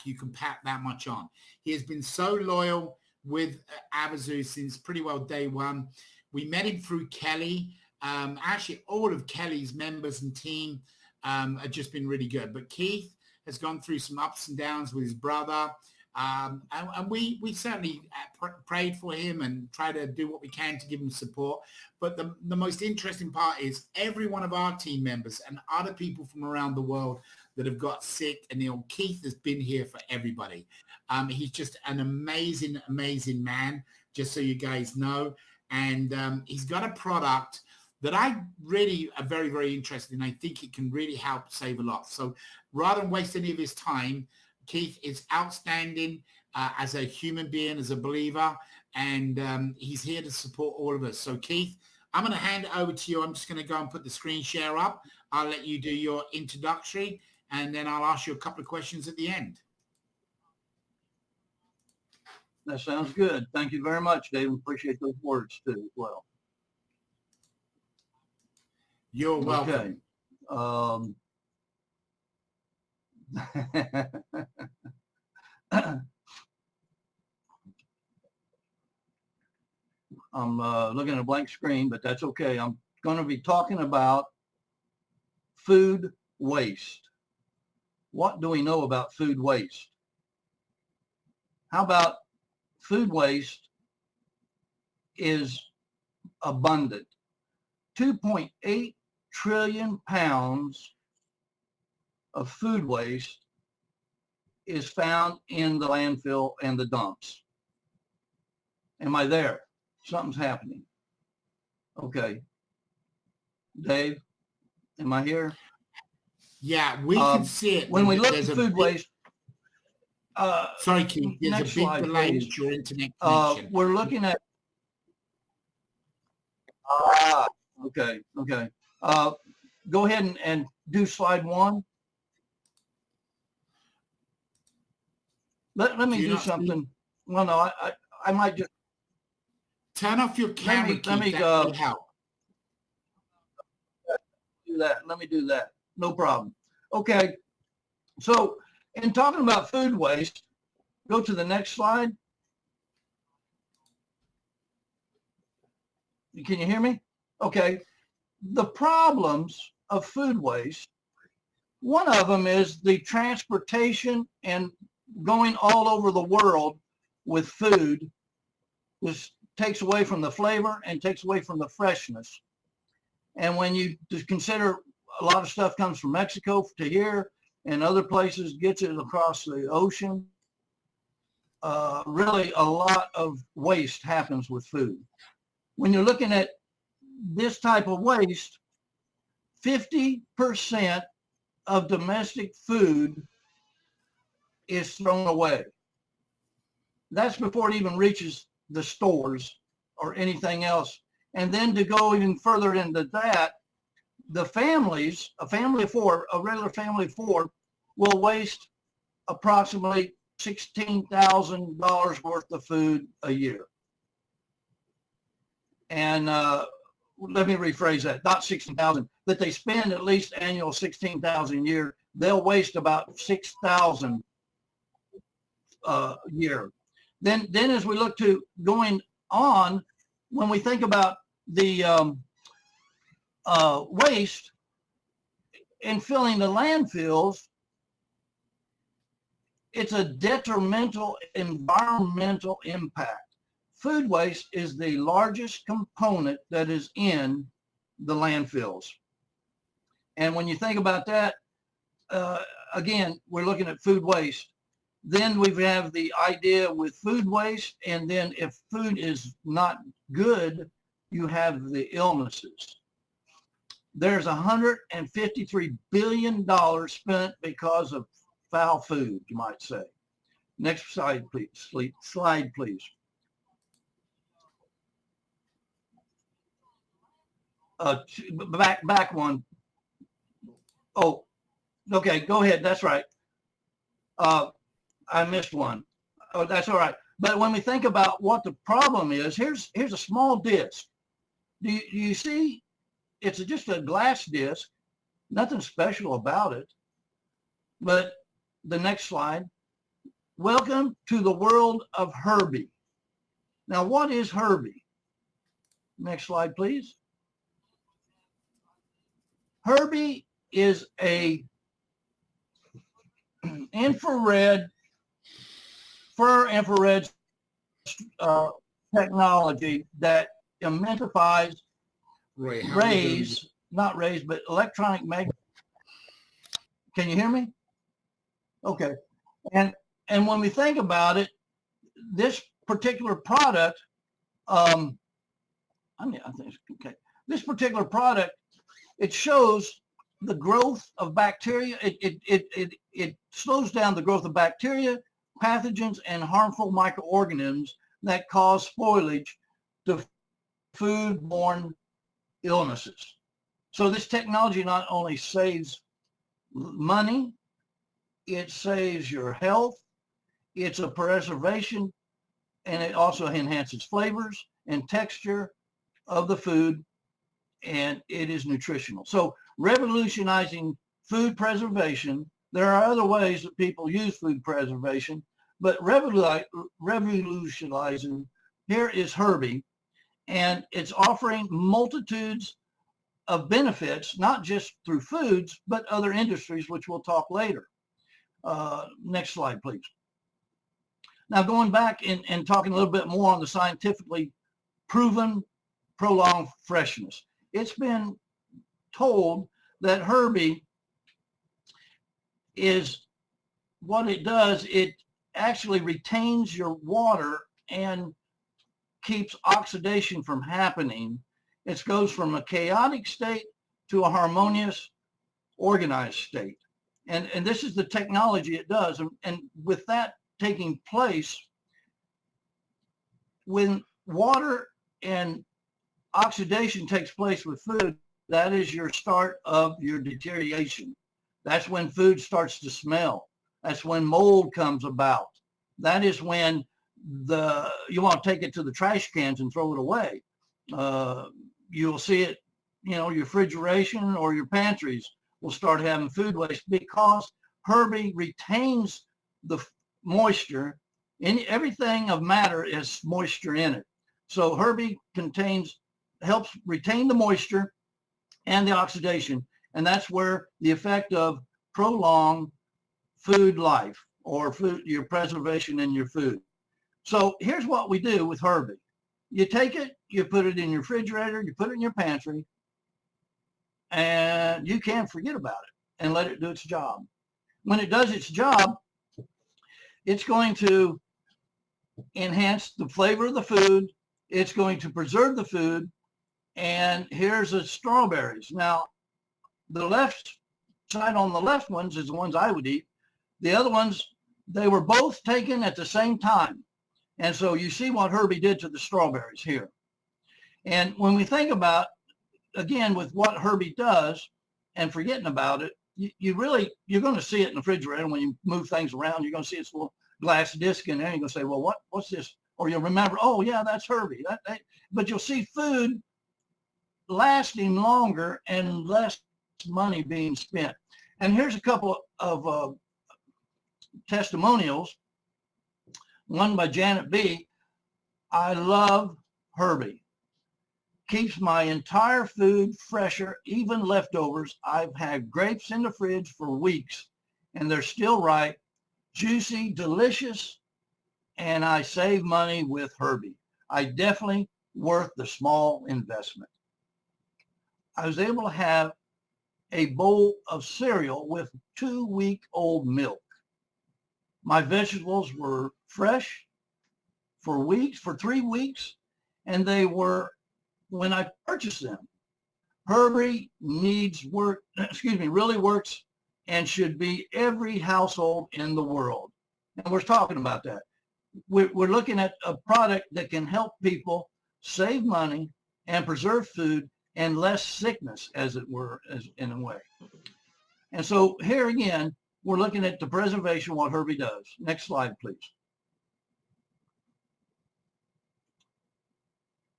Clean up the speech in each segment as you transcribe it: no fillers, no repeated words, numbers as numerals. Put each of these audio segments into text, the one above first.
you can pat that much on. He has been so loyal with Abazoo since pretty well day one. We met him through Kelly. Actually, all of Kelly's members and team have just been really good. But Keith has gone through some ups and downs with his brother. And we certainly prayed for him and tried to do what we can to give him support. But the most interesting part is every one of our team members and other people from around the world that have got sick and ill, Keith has been here for everybody. He's just an amazing, amazing man, just so you guys know. And he's got a product that I really are very, very interested in. I think it can really help save a lot. So rather than waste any of his time, Keith is outstanding as a human being, as a believer, and he's here to support all of us. So Keith, I'm going to hand it over to you. I'm just going to go and put the screen share up. I'll let you do your introductory, and then I'll ask you a couple of questions at the end. That sounds good. Thank you very much, Dave. Appreciate those words too as well. You're welcome. Okay. I'm looking at a blank screen, but that's okay. I'm going to be talking about food waste. What do we know about food waste? How about food waste is abundant? 2.8 trillion pounds of food waste is found in the landfill and the dumps. Am I there? Something's happening. Okay. Dave, am I here? Yeah, we can see it. When we look at food waste, sorry, Keith, there's next a big slide, delay please. with your internet connection. We're looking at, okay. Go ahead and do slide one. Let me do something. Well, no, I might just turn off your camera. Let me that will help. Do that. Let me do that. No problem. Okay. So, in talking about food waste, go to the next slide. Can you hear me? Okay. The problems of food waste, one of them is the transportation and going all over the world with food, which takes away from the flavor and takes away from the freshness. And when you consider a lot of stuff comes from Mexico to here and other places gets it across the ocean, really a lot of waste happens with food. When you're looking at this type of waste, 50% of domestic food is thrown away. That's before it even reaches the stores or anything else. And then to go even further into that, the families, a regular family of four, will waste approximately $16,000 worth of food a year. And let me rephrase that, not 16,000, but they spend at least annual 16,000 a year. They'll waste about 6,000 a year. Then as we look to going on, when we think about the waste and filling the landfills, it's a detrimental environmental impact. Food waste is the largest component that is in the landfills. And when you think about that, again, we're looking at food waste. Then we have the idea with food waste, and then if food is not good, you have the illnesses. There's $153 billion spent because of foul food, you might say. Next slide, please. Slide, please. Back one. Oh, okay, go ahead. That's right. I missed one. Oh, that's all right. But when we think about what the problem is, here's a small disc. Do you see? It's just a glass disc. Nothing special about it. But the next slide. welcome to the world of Herbie. Now, what is Herbie? Next slide, please. Herbie is a infrared technology that emulsifies but electronic magnet. Can you hear me? Okay. And when we think about it, this particular product, I think it's okay. This particular product, it shows the growth of bacteria. It slows down the growth of bacteria, pathogens, and harmful microorganisms that cause spoilage to foodborne illnesses. So this technology not only saves money, it saves your health, it's a preservation, and it also enhances flavors and texture of the food, and it is nutritional. So revolutionizing food preservation. There are other ways that people use food preservation, but revolutionizing, here is Herbie, and it's offering multitudes of benefits, not just through foods, but other industries, which we'll talk later. Next slide, please. Now, going back and talking a little bit more on the scientifically proven prolonged freshness. It's been told that Herbie is, what it does, it actually retains your water and keeps oxidation from happening. It goes from a chaotic state to a harmonious, organized state. And this is the technology it does. And with that taking place, when water and oxidation takes place with food, that is your start of your deterioration. That's when food starts to smell. That's when mold comes about. That is when you want to take it to the trash cans and throw it away. You'll see it, your refrigeration or your pantries will start having food waste because Herbie retains the moisture. Everything of matter is moisture in it. So Herbie helps retain the moisture and the oxidation, and that's where the effect of prolonged food life or your preservation in your food. So here's what we do with Herbie. You take it, you put it in your refrigerator, you put it in your pantry, and you can't forget about it and let it do its job. When it does its job, it's going to enhance the flavor of the food. It's going to preserve the food. And here's the strawberries. Now, the left side on the left ones is the ones I would eat. The other ones, they were both taken at the same time. And so you see what Herbie did to the strawberries here. And when we think about, again, with what Herbie does and forgetting about it, you're going to see it in the refrigerator. When you move things around, you're going to see this little glass disc in there. You're going to say, well, what's this? Or you'll remember, oh, yeah, that's Herbie. But you'll see food lasting longer and less money being spent. And here's a couple of testimonials. One by Janet B. I love Herbie. Keeps my entire food fresher, even leftovers. I've had grapes in the fridge for weeks and they're still ripe, juicy, delicious, and I save money with Herbie. I definitely worth the small investment. I was able to have a bowl of cereal with 2-week-old milk. My vegetables were fresh for 3 weeks, and they were when I purchased them. Herbie really works and should be every household in the world. And we're talking about that. We're looking at a product that can help people save money and preserve food and less sickness, as it were, in a way. And so here again, we're looking at the preservation, what Herbie does. Next slide, please.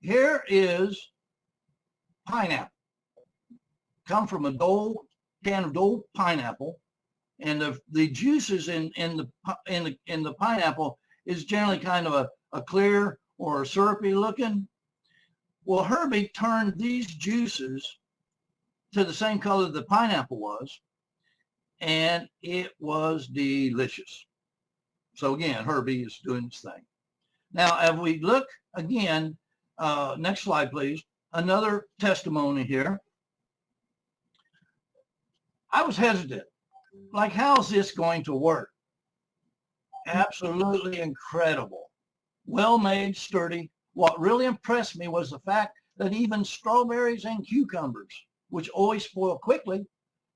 Here is pineapple. Come from a can of Dole pineapple. and the juices in the pineapple is generally kind of a clear or syrupy looking. Well, Herbie turned these juices to the same color the pineapple was, and it was delicious. So again, Herbie is doing his thing. Now, as we look again, next slide, please. Another testimony here. I was hesitant. Like, how's this going to work? Absolutely incredible. Well-made, sturdy. What really impressed me was the fact that even strawberries and cucumbers, which always spoil quickly,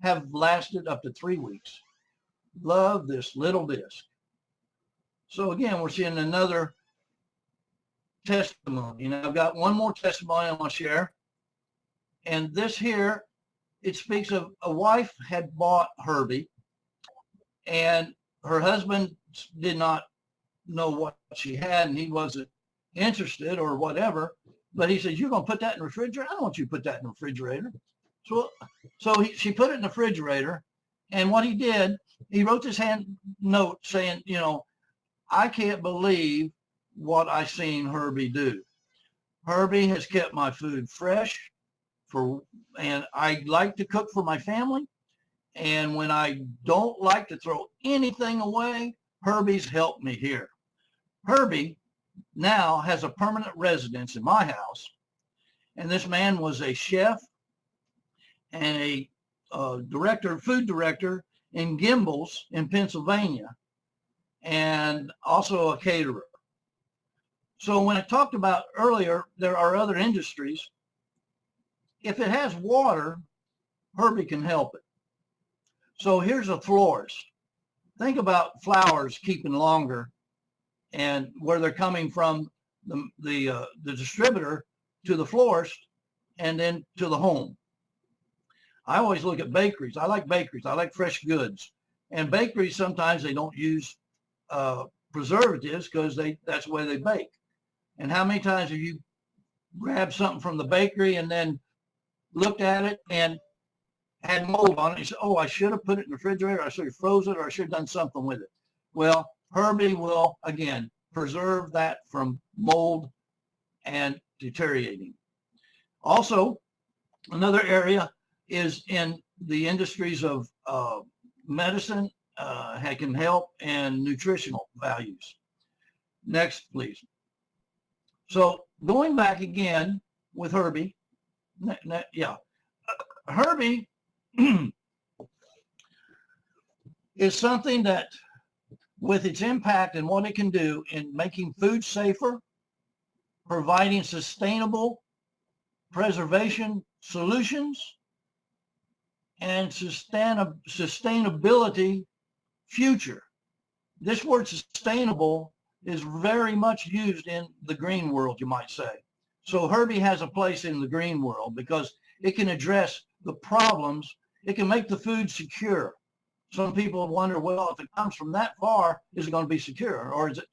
have lasted up to 3 weeks. Love this little disc. So again, we're seeing another testimony. And I've got one more testimony I want to share. And this here, it speaks of a wife had bought Herbie, and her husband did not know what she had, and he wasn't interested or whatever. But he said, "You're going to put that in the refrigerator? I don't want you to put that in the refrigerator." She put it in the refrigerator, and what he did, he wrote this hand note saying, "I can't believe what I seen Herbie do. Herbie has kept my food fresh, and I like to cook for my family. And when I don't like to throw anything away, Herbie's helped me here." Herbie now has a permanent residence in my house. And this man was a chef and a food director in Gimbel's in Pennsylvania, and also a caterer. So when I talked about earlier, there are other industries. If it has water, Herbie can help it. So here's a florist. Think about flowers keeping longer and where they're coming from the distributor to the florist and then to the home. I always look at bakeries. I like bakeries. I like fresh goods. And bakeries, sometimes they don't use preservatives because that's the way they bake. And how many times have you grabbed something from the bakery and then looked at it and had mold on it? You said, "Oh, I should have put it in the refrigerator. I should have froze it, or I should have done something with it." Well, Herbie will, again, preserve that from mold and deteriorating. Also, another area is in the industries of medicine, can help, and nutritional values. Next, please. So going back again with Herbie, Herbie is something that, with its impact and what it can do in making food safer, providing sustainable preservation solutions, and sustainability future. This word sustainable is very much used in the green world, you might say. So Herbie has a place in the green world because it can address the problems. It can make the food secure. Some people wonder, well, if it comes from that far, is it going to be secure? Or is it,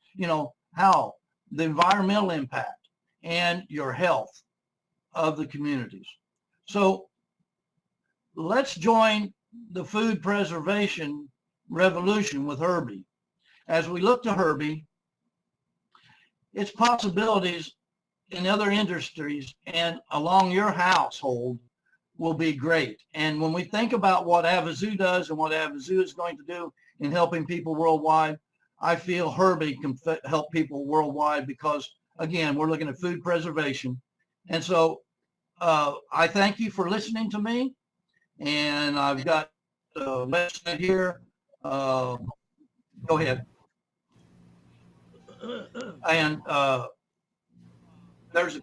how? The environmental impact and your health of the communities. So let's join the food preservation revolution with Herbie. As we look to Herbie, its possibilities in other industries and along your household will be great. And when we think about what Avizu does and what Avizu is going to do in helping people worldwide, I feel Herbie can help people worldwide because, again, we're looking at food preservation. And so I thank you for listening to me. And I've got a website here. Go ahead. And there's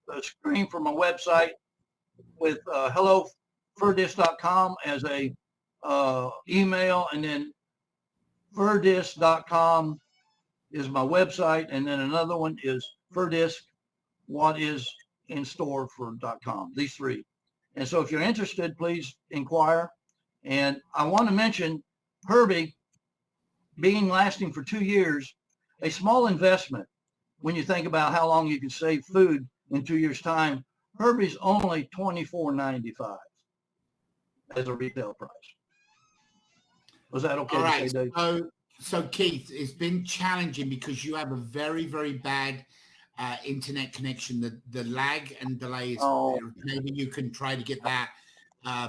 a screen for my website with hellofurdisc.com as a email, and then furdisc.com is my website, and then another one is furdisc, what is in store for.com. These three. And so if you're interested, please inquire. And I want to mention Herbie being lasting for 2 years, a small investment when you think about how long you can save food in 2 years' time. Herbie's only $24.95 as a retail price. Was that okay All to say, right. Dave? So Keith, it's been challenging because you have a very, very bad internet connection. The lag and delay is Oh, maybe you can try to get that uh,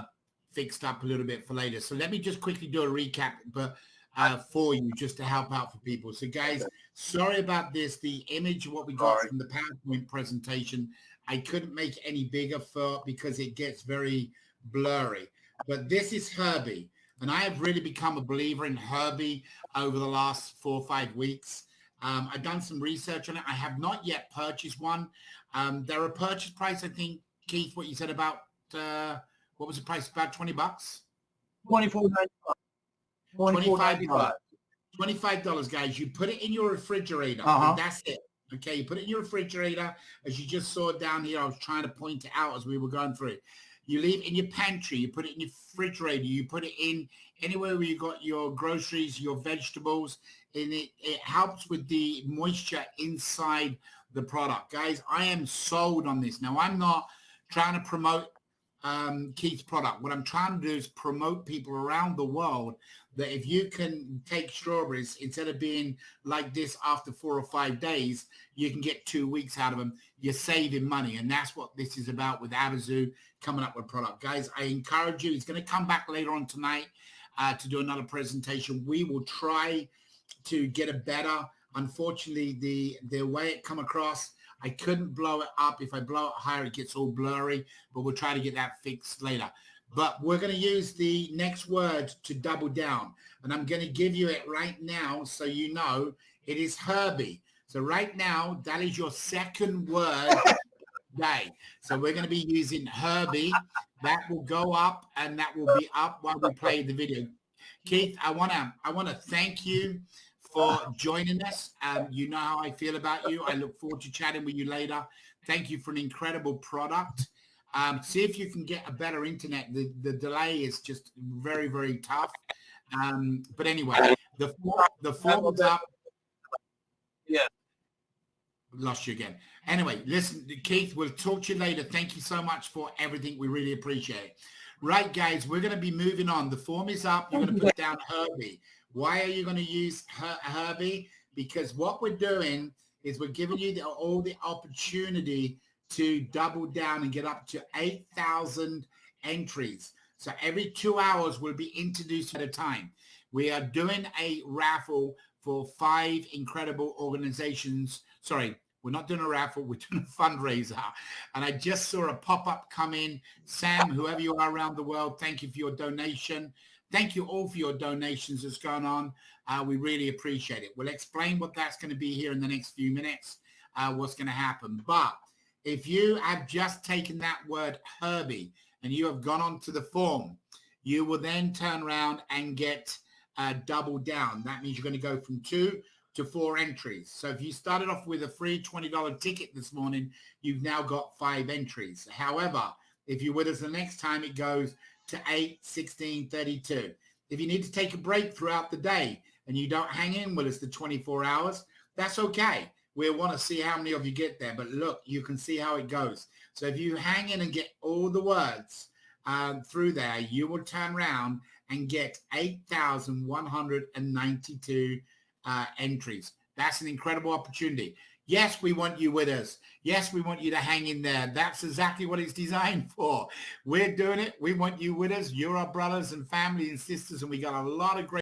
fixed up a little bit for later. So let me just quickly do a recap, but for you, just to help out for people. So guys, sorry about this. The image, what we got sorry. from the PowerPoint presentation, I couldn't make any bigger because it gets very blurry. But this is Herbie. And I have really become a believer in Herbie over the last 4 or 5 weeks. I've done some research on it. I have not yet purchased one. They're a purchase price, I think, Keith, what you said about, what was the price? About $20? $24.95. $25. $25, guys. You put it in your refrigerator. And that's it. Okay, you put it in your refrigerator. As you just saw down here, I was trying to point it out as we were going through it. You leave it in your pantry, you put it in your refrigerator, you put it in anywhere where you got your groceries, your vegetables, and it helps with the moisture inside the product. Guys, I am sold on this. Now, I'm not trying to promote Keith's product. What I'm trying to do is promote people around the world that if you can take strawberries, instead of being like this after 4 or 5 days, you can get 2 weeks out of them. You're saving money. And that's what this is about with Abazoo coming up with product. Guys, I encourage you. He's going to come back later on tonight to do another presentation. We will try to get it better. Unfortunately, the way it come across, I couldn't blow it up. If I blow it higher, it gets all blurry, but we'll try to get that fixed later. But we're going to use the next word to double down. And I'm going to give you it right now so you know it is Herbie. So right now, that is your second word today. So we're going to be using Herbie. That will go up and that will be up while we play the video. Keith, I want to thank you for joining us. You know how I feel about you. I look forward to chatting with you later. Thank you for an incredible product. See if you can get a better internet. The delay is just very, very tough. But anyway, the form is up. Yeah. Lost you again. Anyway, listen, Keith, we'll talk to you later. Thank you so much for everything. We really appreciate it. Right, guys, we're going to be moving on. The form is up. You're going to put down Herbie. Why are you going to use Herbie? Because what we're doing is we're giving you all the opportunity to double down and get up to 8,000 entries. So every 2 hours we'll be introduced at a time. We are doing a raffle for 5 incredible organizations. Sorry, we're not doing a raffle. We're doing a fundraiser. And I just saw a pop-up come in. Sam, whoever you are around the world, thank you for your donation. Thank you all for your donations that's going on. We really appreciate it. We'll explain what that's going to be here in the next few minutes, what's going to happen. But if you have just taken that word Herbie and you have gone on to the form, you will then turn around and get double down. That means you're going to go from 2 to 4 entries. So if you started off with a free $20 ticket this morning, you've now got 5 entries. However, if you're with us the next time, it goes to 8, 16, 32. If you need to take a break throughout the day and you don't hang in with us the 24 hours, that's okay. We want to see how many of you get there. But look, you can see how it goes. So if you hang in and get all the words through there, you will turn around and get 8,192 entries. That's an incredible opportunity. Yes, we want you with us. Yes, we want you to hang in there. That's exactly what it's designed for. We're doing it. We want you with us. You're our brothers and family and sisters, and we got a lot of great